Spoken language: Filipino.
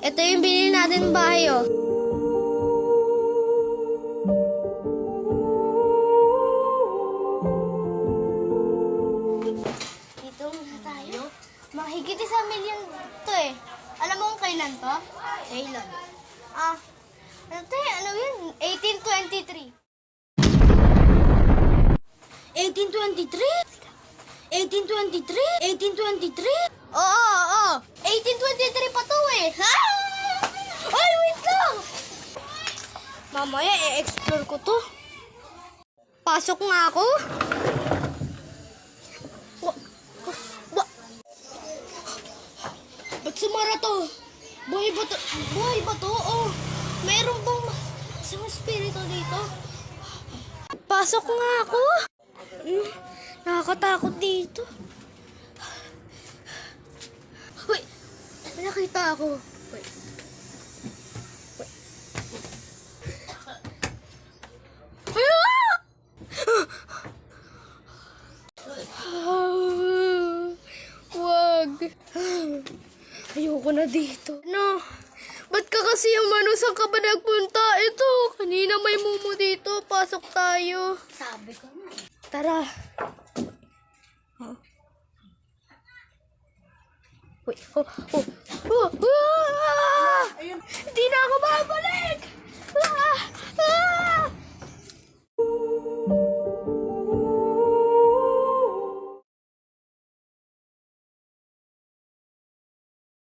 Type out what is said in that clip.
Ito yung binili natin bahay, oh. Dito muna tayo. Mahigit 1,000,000 to eh. Alam mo kung kailan to? Kailan? Ano to eh? Ano yun? 1823. 1823? 1823? 1823? Oo. 1823 pa to eh. Ha? Ay, wait lang! Mamaya, i-explore ko to. Pasok nga ako. Ba't sumara to? Buhay ba to? Buhay ba to? Oh, meron bang isang espiritu dito? Pasok nga ako. Nakakatakot dito. Uy, may nakita ako. Wait. Wag. Ayoko na dito. No. Ba't ka kasi umano? Saan ka ba nagpunta? Ito, kanina may mumu dito. Pasok tayo. Sabi ko na. Tara. Uy, Hindi na ako babalik.